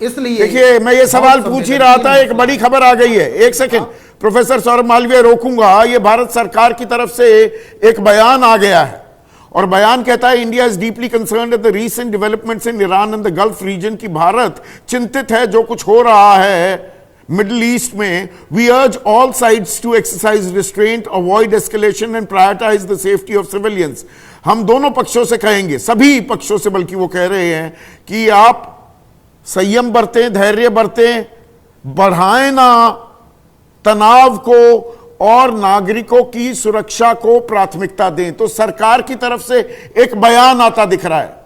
इसलिए देखिए, मैं ये सवाल पूछ ही रहा था, एक बड़ी खबर आ गई है। एक सेकंड प्रोफेसर सौरभ मालवीय, रोकूंगा। ये भारत सरकार की तरफ से एक बयान आ गया है और बयान कहता है, India is deeply concerned at the recent developments in Iran and the Gulf region, की भारत चिंतित है जो कुछ हो रहा है मिडिल ईस्ट में। We urge all sides to exercise restraint, avoid escalation and prioritise the safety of civilians. हम दोनों पक्षों से कहेंगे, सभी पक्षों से बल्कि वो कह रहे हैं कि आप संयम बरतें, धैर्य बरतें, बढ़ाएं ना तनाव को और नागरिकों की सुरक्षा को प्राथमिकता दें। तो सरकार की तरफ से एक बयान आता दिख रहा है।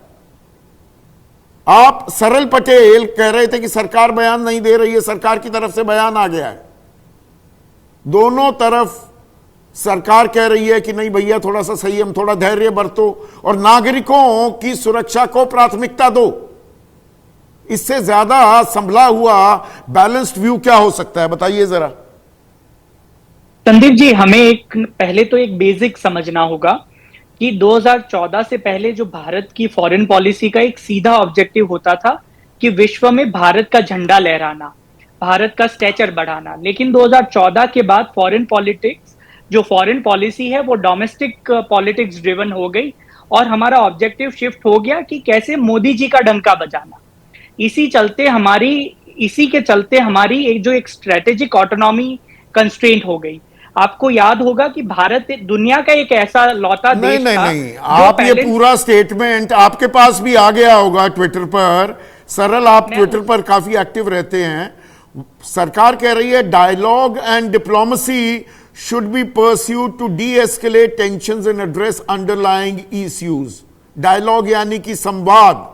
आप सरल पटेल कह रहे थे कि सरकार बयान नहीं दे रही है, सरकार की तरफ से बयान आ गया है। दोनों तरफ सरकार कह रही है कि नहीं भैया, थोड़ा सा संयम, थोड़ा धैर्य बरतो और नागरिकों की सुरक्षा को प्राथमिकता दो। इससे ज्यादा संभला हुआ बैलेंस्ड व्यू क्या हो सकता है, बताइए जरा। संदीप जी, हमें पहले तो एक बेसिक समझना होगा कि 2014 से पहले जो भारत की फॉरेन पॉलिसी का एक सीधा ऑब्जेक्टिव होता था कि विश्व में भारत का झंडा लहराना, भारत का स्टेचर बढ़ाना। लेकिन 2014 के बाद फॉरेन पॉलिटिक्स, जो फॉरेन पॉलिसी है, वो डोमेस्टिक पॉलिटिक्स ड्रिवन हो गई और हमारा ऑब्जेक्टिव शिफ्ट हो गया कि कैसे मोदी जी का डंका बजाना। इसी के चलते हमारी एक स्ट्रेटेजिक ऑटोनॉमी कंस्ट्रेंट हो गई। आपको याद होगा कि भारत दुनिया का एक ऐसा लौता देश था। नहीं, आप ये पूरा स्टेटमेंट आपके पास भी आ गया होगा ट्विटर पर। सरल, आप ट्विटर पर काफी एक्टिव रहते हैं। सरकार कह रही है dialogue and diplomacy should be pursued to de-escalate tensions and address underlying issues. Dialogue यानी कि संवाद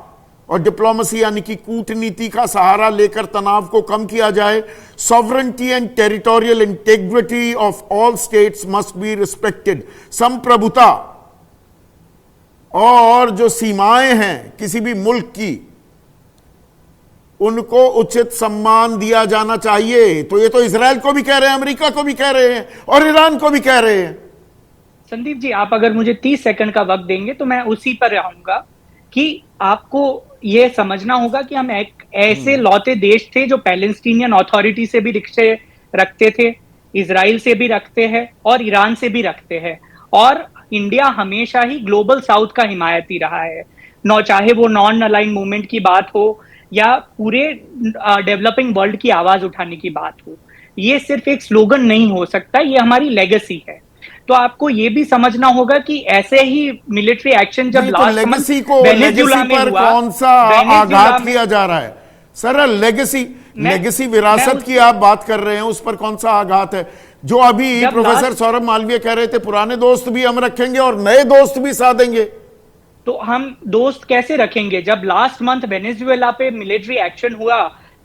और डिप्लोमेसी यानी कि कूटनीति का सहारा लेकर तनाव को कम किया जाए। Sovereignty and territorial integrity of all states must be respected. संप्रभुता और जो सीमाएं हैं किसी भी मुल्क की, उनको उचित सम्मान दिया जाना चाहिए। तो ये तो इजराइल को भी कह रहे हैं, अमेरिका को भी कह रहे हैं और ईरान को भी कह रहे हैं। संदीप जी, आप अगर मुझे 30 सेकंड का वक्त देंगे तो मैं उसी पर आऊंगा कि आपको ये समझना होगा कि हम एक ऐसे लौते देश थे जो पैलेस्टीनियन अथॉरिटी से भी रिश्ते रखते थे, इजराइल से भी रखते हैं और ईरान से भी रखते हैं। और इंडिया हमेशा ही ग्लोबल साउथ का हिमायती रहा है, चाहे वो नॉन अलाइन मूवमेंट की बात हो या पूरे डेवलपिंग वर्ल्ड की आवाज उठाने की बात हो। ये सिर्फ एक स्लोगन नहीं हो सकता, ये हमारी लेगेसी है। तो आपको ये भी समझना होगा कि ऐसे ही मिलिट्री एक्शन जब लास्ट लेगेसी पर कौन सा आघात किया जा रहा है? सर, लेगेसी विरासत की आप बात कर रहे हैं, उस पर कौन सा आघात है? जो अभी प्रोफेसर सौरभ मालवीय कह रहे थे, पुराने दोस्त भी हम रखेंगे और नए दोस्त भी साधेंगे। तो हम दोस्त कैसे रखेंगे? जब लास्ट मंथ वेनेजुएला पे मिलिट्री एक्शन हुआ,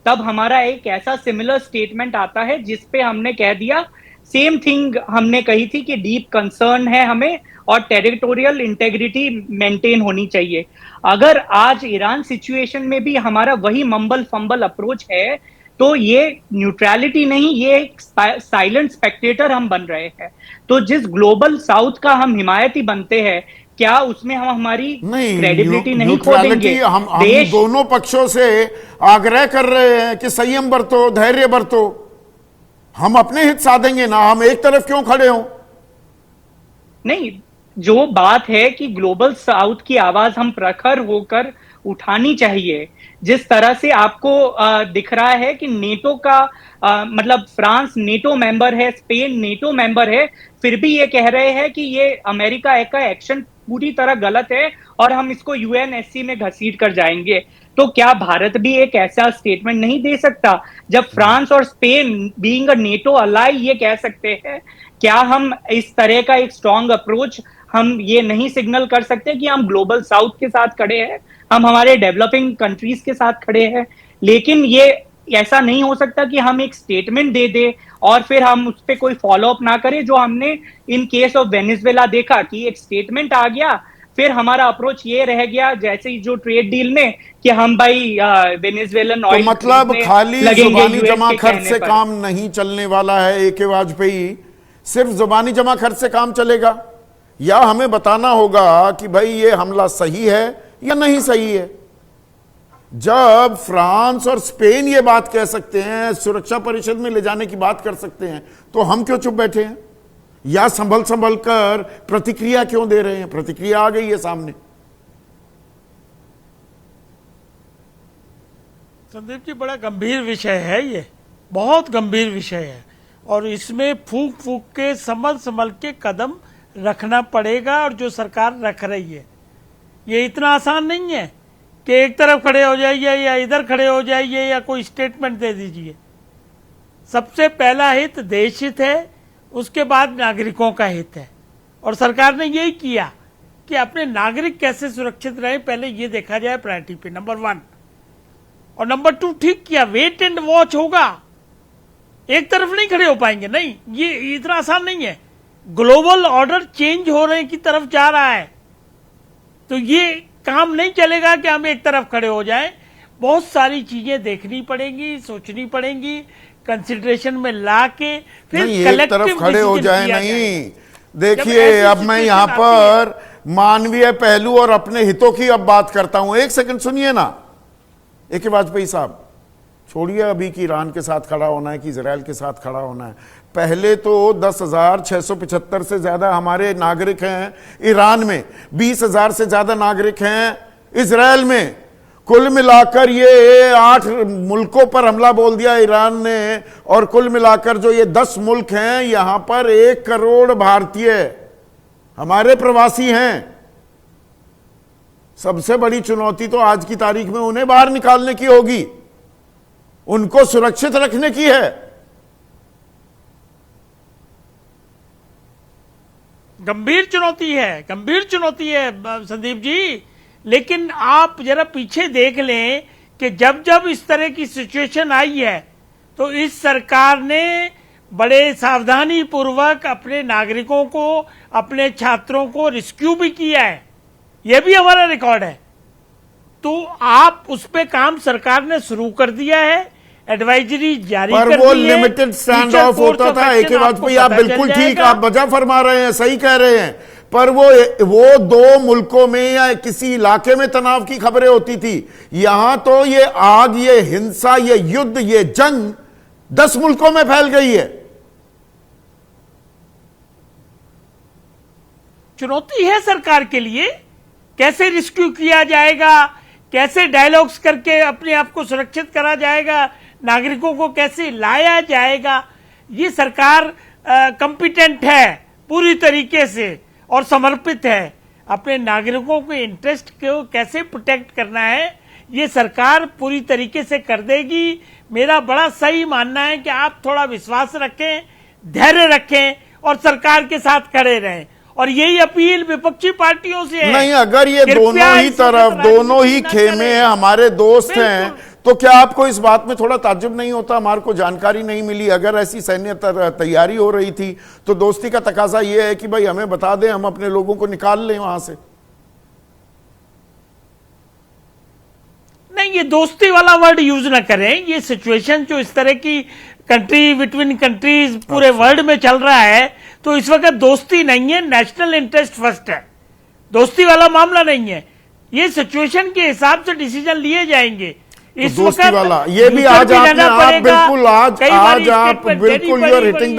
तब हमारा एक ऐसा सिमिलर स्टेटमेंट आता है जिसपे हमने कह दिया, सेम थिंग हमने कही थी कि डीप कंसर्न है हमें और टेरिटोरियल इंटेग्रिटी मेंटेन होनी चाहिए। अगर आज ईरान सिचुएशन में भी हमारा वही मम्बल फंबल अप्रोच है, तो ये न्यूट्रलिटी नहीं, ये एक साइलेंट स्पेक्टेटर हम बन रहे हैं। तो जिस ग्लोबल साउथ का हम हिमायती बनते हैं, क्या उसमें हम हमारी क्रेडिबिलिटी नहीं खो देंगे? हम दोनों पक्षों से आग्रह कर रहे हैं कि संयम बरतो, धैर्य बरतो। हम अपने हित साधेंगे ना, हम एक तरफ क्यों खड़े हो? नहीं, जो बात है कि ग्लोबल साउथ की आवाज हम प्रखर होकर उठानी चाहिए। जिस तरह से आपको दिख रहा है कि नेटो का मतलब फ्रांस नेटो मेंबर है, स्पेन नेटो मेंबर है, फिर भी ये कह रहे हैं कि ये अमेरिका का एक्शन पूरी तरह गलत है और हम इसको यूएनएससी में घसीट कर जाएंगे। तो क्या भारत भी एक ऐसा स्टेटमेंट नहीं दे सकता? जब फ्रांस और Spain being a NATO Alai ये कह सकते हैं, क्या हम इस तरह का एक स्ट्रॉन्ग अप्रोच हम ये नहीं सिग्नल कर सकते कि हम ग्लोबल साउथ के साथ खड़े हैं, हम हमारे डेवलपिंग कंट्रीज के साथ खड़े हैं? लेकिन ये ऐसा नहीं हो सकता कि हम एक स्टेटमेंट दे दे और फिर हम उस पर कोई फॉलो अप ना करें, जो हमने इन केस ऑफ वेनेजुएला देखा कि एक स्टेटमेंट आ गया, फिर हमारा अप्रोच ये रह गया जैसे ही जो ट्रेड डील में कि हम भाई वेनेजुएलन ऑयल, तो मतलब खाली जुबानी जमा खर्च से काम नहीं चलने वाला है। ए के वाजपेयी, सिर्फ जुबानी जमा खर्च से काम चलेगा या हमें बताना होगा कि भाई ये हमला सही है या नहीं सही है? जब फ्रांस और स्पेन ये बात कह सकते हैं, सुरक्षा परिषद में ले जाने की बात कर सकते हैं, तो हम क्यों चुप बैठे हैं? या संभल संभल कर प्रतिक्रिया क्यों दे रहे हैं? प्रतिक्रिया आ गई है सामने। संदीप जी, बड़ा गंभीर विषय है, ये बहुत गंभीर विषय है और इसमें फूंक फूंक के संभल संभल के कदम रखना पड़ेगा। और जो सरकार रख रही है ये इतना आसान नहीं है कि एक तरफ खड़े हो जाइए या इधर खड़े हो जाइए या कोई स्टेटमेंट दे दीजिए। सबसे पहला हित देश हित है, उसके बाद नागरिकों का हित है और सरकार ने यही किया कि अपने नागरिक कैसे सुरक्षित रहे पहले ये देखा जाए प्रायोरिटी पे, नंबर 1। और नंबर 2 ठीक किया, वेट एंड वॉच होगा, एक तरफ नहीं खड़े हो पाएंगे। नहीं, ये इतना आसान नहीं है। ग्लोबल ऑर्डर चेंज हो रहे की तरफ जा रहा है, तो ये काम नहीं चलेगा कि हम एक तरफ खड़े हो जाएं। बहुत सारी चीजें देखनी पड़ेंगी, सोचनी पड़ेंगी, कंसिडरेशन में ला के फिर नहीं, एक तरफ खड़े हो जाए नहीं। देखिए, अब मैं यहां पर मानवीय पहलू और अपने हितों की अब बात करता हूं। एक सेकंड सुनिए ना, ए.के. वाजपेयी साहब, छोड़िए अभी कि ईरान के साथ खड़ा होना है कि इजराइल के साथ खड़ा होना है। पहले तो 10,675 से ज्यादा हमारे नागरिक हैं ईरान में, 20,000 से ज्यादा नागरिक हैं इजराइल में। कुल मिलाकर ये 8 मुल्कों पर हमला बोल दिया ईरान ने, और कुल मिलाकर जो ये 10 मुल्क हैं, यहां पर 1 करोड़ भारतीय हमारे प्रवासी हैं। सबसे बड़ी चुनौती तो आज की तारीख में उन्हें बाहर निकालने की होगी, उनको सुरक्षित रखने की है। गंभीर चुनौती है, गंभीर चुनौती है संदीप जी। लेकिन आप जरा पीछे देख लें कि जब जब इस तरह की सिचुएशन आई है तो इस सरकार ने बड़े सावधानी पूर्वक अपने नागरिकों को, अपने छात्रों को रेस्क्यू भी किया है। यह भी हमारा रिकॉर्ड है। तो आप उस पे काम सरकार ने शुरू कर दिया है, एडवाइजरी जारी कर दी है। पर वो लिमिटेड स्टैंड ऑफ होता था। ए.के. वाजपेयी, आप बिल्कुल ठीक, आप वजह फरमा रहे हैं, सही कह रहे हैं। पर वो 2 मुल्कों में या किसी इलाके में तनाव की खबरें होती थी। यहां तो ये आग, ये हिंसा, ये युद्ध, ये जंग 10 मुल्कों में फैल गई है। चुनौती है सरकार के लिए, कैसे रेस्क्यू किया जाएगा, कैसे डायलॉग्स करके अपने आप को सुरक्षित करा जाएगा, नागरिकों को कैसे लाया जाएगा। ये सरकार कंपिटेंट है पूरी तरीके से और समर्पित है। अपने नागरिकों के इंटरेस्ट को कैसे प्रोटेक्ट करना है, ये सरकार पूरी तरीके से कर देगी। मेरा बड़ा सही मानना है कि आप थोड़ा विश्वास रखें, धैर्य रखें और सरकार के साथ खड़े रहें। और यही अपील विपक्षी पार्टियों से है। नहीं, अगर ये दोनों ही तरफ, दोनों ही खेमे हमारे दोस्त हैं, तो क्या आपको इस बात में थोड़ा ताज्जुब नहीं होता? हमारे को जानकारी नहीं मिली। अगर ऐसी सैन्य तैयारी हो रही थी तो दोस्ती का तकाजा यह है कि भाई हमें बता दें, हम अपने लोगों को निकाल लें वहां से। नहीं, ये दोस्ती वाला वर्ड यूज ना करें। ये सिचुएशन जो इस तरह की कंट्री बिटवीन कंट्रीज पूरे वर्ल्ड में चल रहा है, तो इस वक्त दोस्ती नहीं है, नेशनल इंटरेस्ट फर्स्ट है। दोस्ती वाला मामला नहीं है। ये सिचुएशन के हिसाब से डिसीजन लिए जाएंगे। इस दोस्ती वाला ये भी आज आपने, आप बिल्कुल आज आप बिल्कुल you are hitting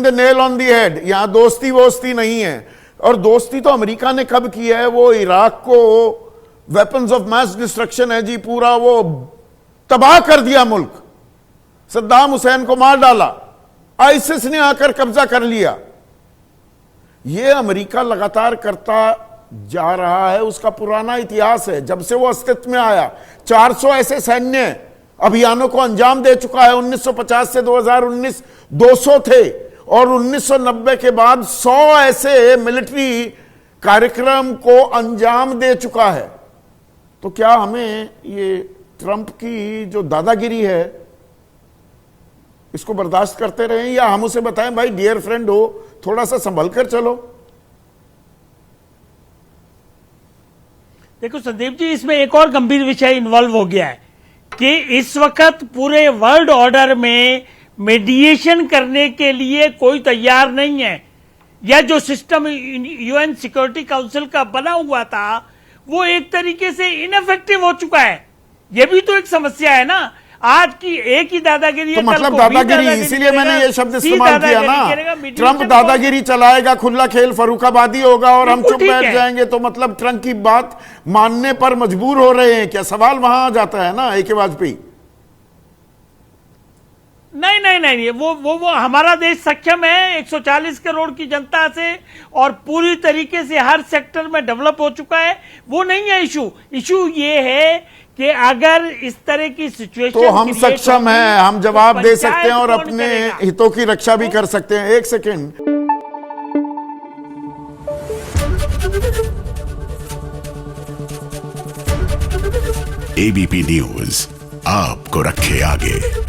the nail on the head. यहां दोस्ती वोस्ती नहीं है। और दोस्ती तो अमेरिका ने कब की है? वो इराक को वेपन्स ऑफ मास डिस्ट्रक्शन है जी, पूरा वो तबाह कर दिया मुल्क। सद्दाम हुसैन को मार डाला, आईसिस ने आकर कब्जा कर लिया। ये अमेरिका लगातार करता जा रहा है, उसका पुराना इतिहास है। जब से वो अस्तित्व में आया 400 ऐसे सैन्य अभियानों को अंजाम दे चुका है। 1950 से 2019 200 थे और 1990 के बाद 100 ऐसे मिलिट्री कार्यक्रम को अंजाम दे चुका है। तो क्या हमें ये ट्रंप की जो दादागिरी है इसको बर्दाश्त करते रहें, या हम उसे बताएं भाई डियर फ्रेंड हो, थोड़ा सा संभल कर चलो? देखो संदीप जी, इसमें एक और गंभीर विषय इन्वॉल्व हो गया है कि इस वक्त पूरे वर्ल्ड ऑर्डर में मीडिएशन करने के लिए कोई तैयार नहीं है। यह जो सिस्टम यूएन सिक्योरिटी काउंसिल का बना हुआ था, वो एक तरीके से इनफेक्टिव हो चुका है। ये भी तो एक समस्या है ना। आज की एक ही दादागिरी है, तो मतलब कल को भी दादागिरी, इसीलिए मैंने ये शब्द सी इस्तेमाल किया करेगा, ना। मीडिएशन ट्रंप दादागिरी चलाएगा, खुला खेल फर्रुखाबादी होगा और हम बिल्कुल चुप ठीक बैठ है। जाएंगे। तो मतलब ट्रंप की बात मानने पर मजबूर हो रहे हैं क्या? सवाल वहां आ जाता है ना AK वाजपेयी। नहीं नहीं नहीं, वो हमारा देश सक्षम है 140 करोड़ की जनता से और पूरी तरीके से हर सेक्टर में डेवलप हो चुका है। वो नहीं है इशू। इशू ये है कि अगर इस तरह की सिचुएशन तो हम सक्षम हैं, हम जवाब दे सकते हैं और अपने हितों की रक्षा भी कर सकते हैं। एक सेकेंड, ABP न्यूज आपको रखे आगे।